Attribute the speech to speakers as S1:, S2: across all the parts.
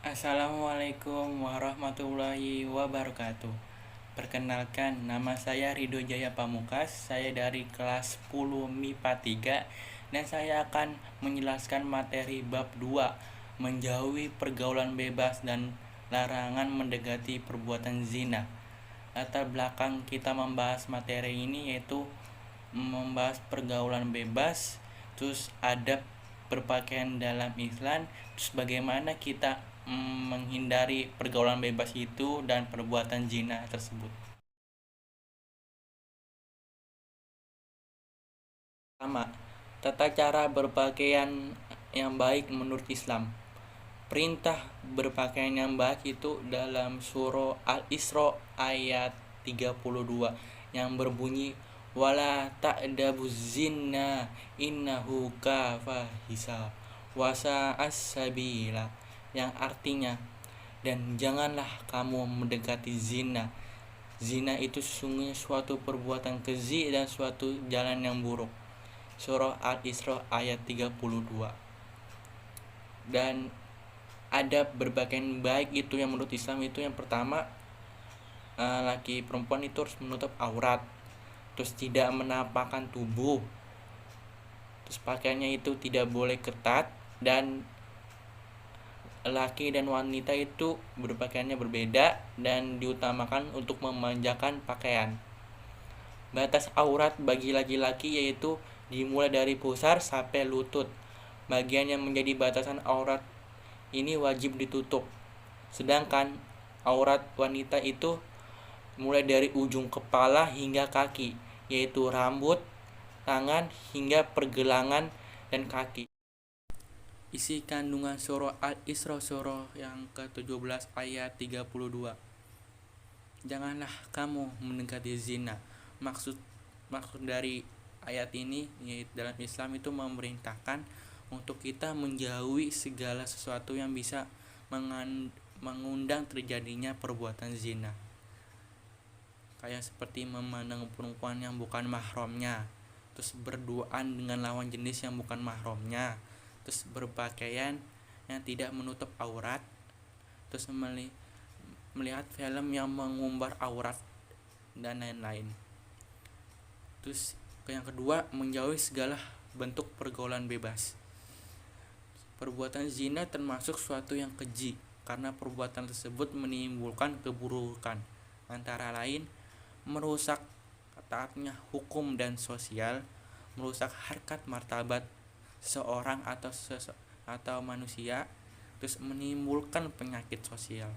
S1: Assalamualaikum warahmatullahi wabarakatuh. Perkenalkan, nama saya Ridho Jaya Pamukas. Saya dari kelas 10 MIPA 3 dan saya akan menjelaskan materi bab 2, menjauhi pergaulan bebas dan larangan mendekati perbuatan zina. Latar belakang kita membahas materi ini yaitu membahas pergaulan bebas, terus adab berpakaian dalam Islam, terus bagaimana kita menghindari pergaulan bebas itu dan perbuatan zina tersebut. Pertama, tata cara berpakaian yang baik menurut Islam. Perintah berpakaian yang baik itu dalam surah Al-Isra ayat 32 yang berbunyi wala ta'dabuz zina innahu kafahisa wasa as-sabila, yang artinya dan janganlah kamu mendekati zina. Zina itu sesungguhnya suatu perbuatan keji dan suatu jalan yang buruk. Surah Al-Isra ayat 32. Dan adab berpakaian baik itu yang menurut Islam itu yang pertama, laki perempuan itu harus menutup aurat, terus tidak menampakkan tubuh, terus pakaiannya itu tidak boleh ketat, dan laki dan wanita itu berpakaiannya berbeda dan diutamakan untuk memanjakan pakaian. Batas aurat bagi laki-laki yaitu dimulai dari pusar sampai lutut. Bagian yang menjadi batasan aurat ini wajib ditutup. Sedangkan aurat wanita itu mulai dari ujung kepala hingga kaki, yaitu rambut, tangan, hingga pergelangan dan kaki. Isi kandungan surah Al-Isra surah yang ke-17 ayat 32. Janganlah kamu mendekati zina. Maksud dari ayat ini yaitu dalam Islam itu memerintahkan untuk kita menjauhi segala sesuatu yang bisa mengundang terjadinya perbuatan zina. Kayak seperti memandang perempuan yang bukan mahramnya, terus berduaan dengan lawan jenis yang bukan mahramnya, terus berpakaian yang tidak menutup aurat, terus melihat film yang mengumbar aurat dan lain-lain. Terus yang kedua, menjauhi segala bentuk pergaulan bebas. Perbuatan zina termasuk suatu yang keji karena perbuatan tersebut menimbulkan keburukan, antara lain merusak taatnya hukum dan sosial, merusak harkat martabat seseorang atau manusia, terus menimbulkan penyakit sosial.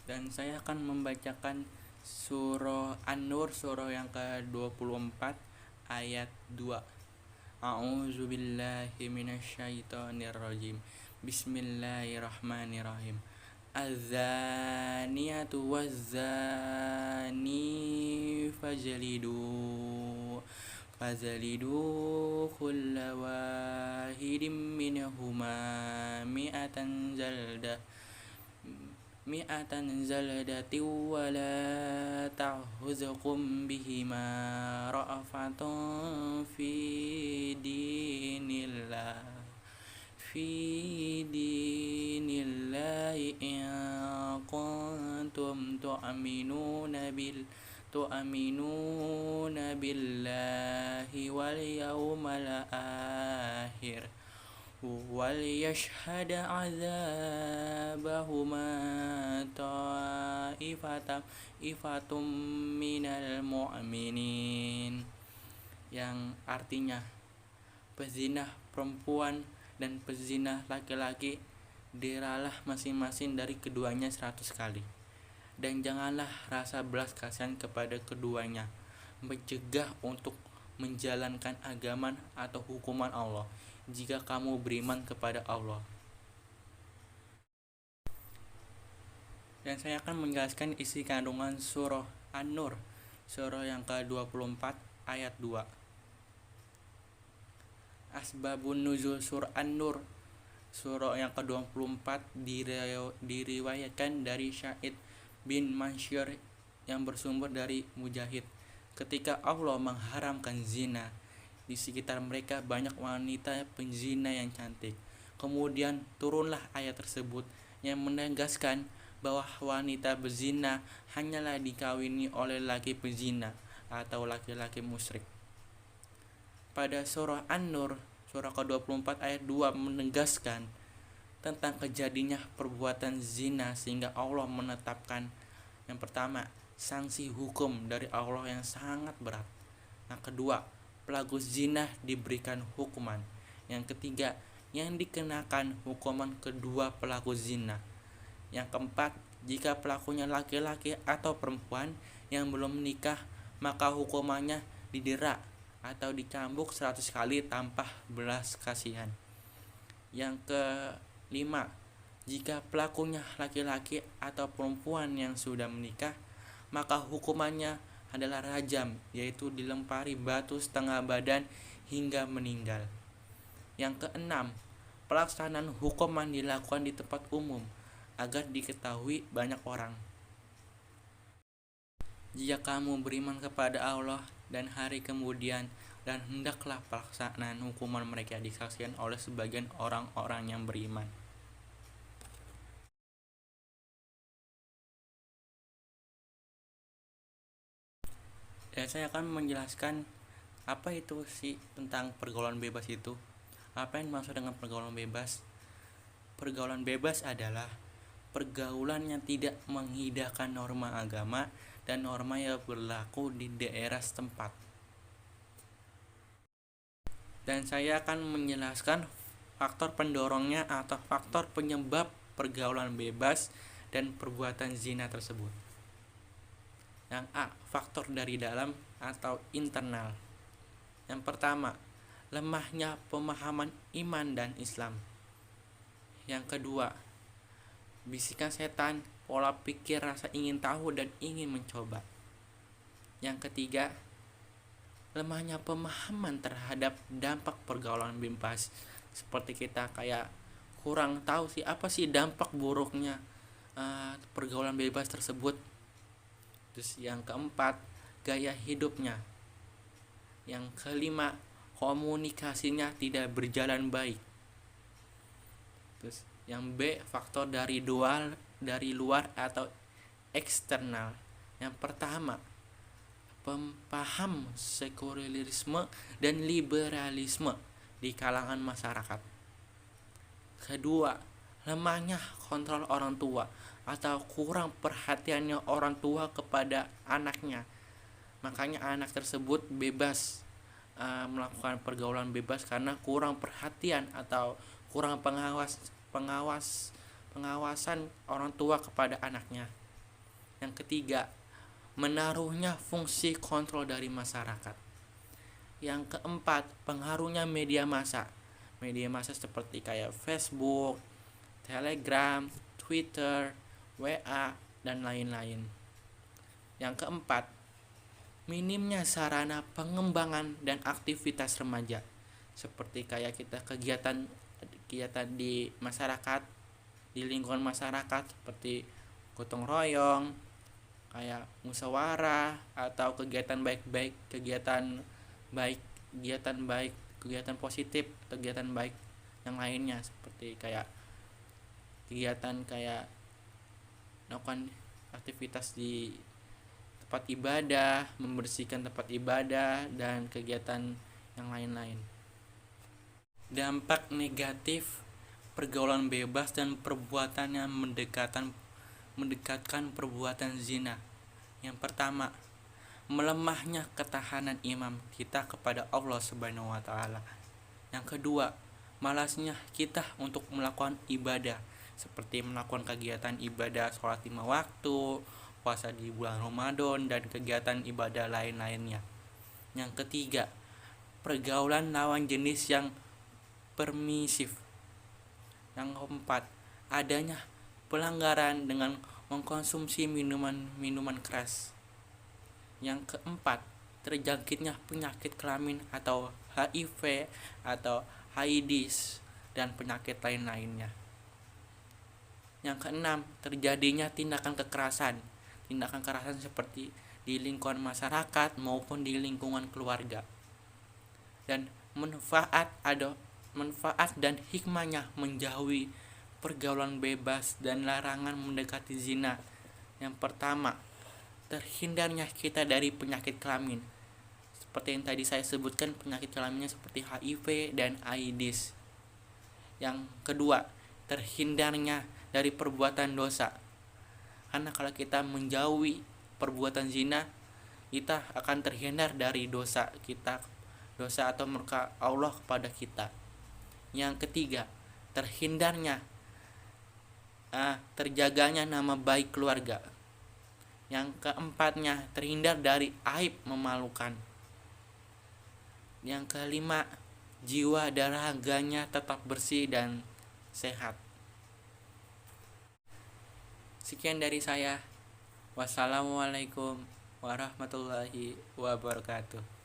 S1: Dan saya akan membacakan surah An-Nur surah yang ke-24 ayat 2. A'udzubillahi minasyaitonirrajim. Bismillahirrahmanirrahim. Az-zaniyatu waz-zani fajlidu kulla wahidin minhuma mi'atan zaldati wa la ta'khudhukum bihima ra'fatun fi dinillahi in kuntum tu'minuna billahi wal yawmal akhir wal yashhad azabahuma ta'ifatum minal mu'minin, yang artinya pezinah perempuan dan pezinah laki-laki diralah masing-masing dari keduanya 100 kali, dan janganlah rasa belas kasihan kepada keduanya, mencegah untuk menjalankan agama atau hukuman Allah jika kamu beriman kepada Allah. Dan saya akan menjelaskan isi kandungan surah An-Nur surah yang ke-24 ayat 2. Asbabun nuzul surah An-Nur surah yang ke-24 diriwayatkan dari Sa'id bin Mansyur yang bersumber dari Mujahid. Ketika Allah mengharamkan zina, di sekitar mereka banyak wanita penzina yang cantik. Kemudian turunlah ayat tersebut yang menegaskan bahwa wanita berzina hanyalah dikawini oleh laki pezina atau laki-laki musyrik. Pada surah An-Nur, surah ke-24 ayat 2 menegaskan tentang kejadiannya perbuatan zina, sehingga Allah menetapkan yang pertama, sanksi hukum dari Allah yang sangat berat. Yang kedua, pelaku zina diberikan hukuman. Yang ketiga, yang dikenakan hukuman kedua pelaku zina. Yang keempat, jika pelakunya laki-laki atau perempuan yang belum menikah, maka hukumannya didera atau dicambuk 100 kali tanpa belas kasihan. Yang kelima, jika pelakunya laki-laki atau perempuan yang sudah menikah, maka hukumannya adalah rajam, yaitu dilempari batu setengah badan hingga meninggal. Yang keenam, pelaksanaan hukuman dilakukan di tempat umum agar diketahui banyak orang. Jika kamu beriman kepada Allah dan hari kemudian, dan hendaklah pelaksanaan hukuman mereka disaksikan oleh sebagian orang-orang yang beriman. Dan saya akan menjelaskan apa itu sih tentang pergaulan bebas itu. Apa yang dimaksud dengan pergaulan bebas? Pergaulan bebas adalah pergaulan yang tidak menghidangkan norma agama dan norma yang berlaku di daerah setempat. Dan saya akan menjelaskan faktor pendorongnya atau faktor penyebab pergaulan bebas dan perbuatan zina tersebut. Yang A, faktor dari dalam atau internal. Yang pertama, lemahnya pemahaman iman dan Islam. Yang kedua, bisikan setan, pola pikir, rasa ingin tahu dan ingin mencoba. Yang ketiga, lemahnya pemahaman terhadap dampak pergaulan bebas. Seperti kita kayak kurang tahu sih apa sih dampak buruknya pergaulan bebas tersebut. Terus yang keempat, gaya hidupnya. Yang kelima, komunikasinya tidak berjalan baik. Terus yang B, faktor dari luar atau eksternal. Yang pertama, paham sekularisme dan liberalisme di kalangan masyarakat. Kedua, lemahnya kontrol orang tua atau kurang perhatiannya orang tua kepada anaknya. Makanya anak tersebut bebas melakukan pergaulan bebas karena kurang perhatian atau kurang pengawasan orang tua kepada anaknya. Yang ketiga, menaruhnya fungsi kontrol dari masyarakat. Yang keempat, pengaruhnya media massa. Media massa seperti kayak Facebook, Telegram, Twitter, WA, dan lain-lain. Yang keempat, minimnya sarana pengembangan dan aktivitas remaja. Seperti kayak kita kegiatan di masyarakat, di lingkungan masyarakat seperti gotong royong, kayak musyawarah atau kegiatan positif, kegiatan baik yang lainnya seperti kayak kegiatan kayak melakukan aktivitas di tempat ibadah, membersihkan tempat ibadah dan kegiatan yang lain-lain. Dampak negatif pergaulan bebas dan perbuatan yang mendekatkan perbuatan zina. Yang pertama, melemahnya ketahanan iman kita kepada Allah Subhanahu wa taala. Yang kedua, malasnya kita untuk melakukan ibadah seperti melakukan kegiatan ibadah sholat 5 waktu, puasa di bulan Ramadan dan kegiatan ibadah lain-lainnya. Yang ketiga, pergaulan lawan jenis yang permisif. Yang keempat, adanya pelanggaran dengan mengkonsumsi minuman keras. Yang keempat, terjangkitnya penyakit kelamin atau HIV atau AIDS dan penyakit lain-lainnya. Yang keenam, terjadinya tindakan kekerasan seperti di lingkungan masyarakat maupun di lingkungan keluarga. Dan manfaat manfaat dan hikmahnya menjauhi pergaulan bebas dan larangan mendekati zina. Yang pertama, terhindarnya kita dari penyakit kelamin. Seperti yang tadi saya sebutkan, penyakit kelaminnya seperti HIV dan AIDS. Yang kedua, terhindarnya dari perbuatan dosa. Karena kalau kita menjauhi perbuatan zina, kita akan terhindar dari dosa atau murka Allah kepada kita. Yang ketiga, terhindarnya terjaganya nama baik keluarga. Yang keempatnya, terhindar dari aib memalukan. Yang kelima, jiwa dan raganya tetap bersih dan sehat. Sekian dari saya. Wassalamualaikum warahmatullahi wabarakatuh.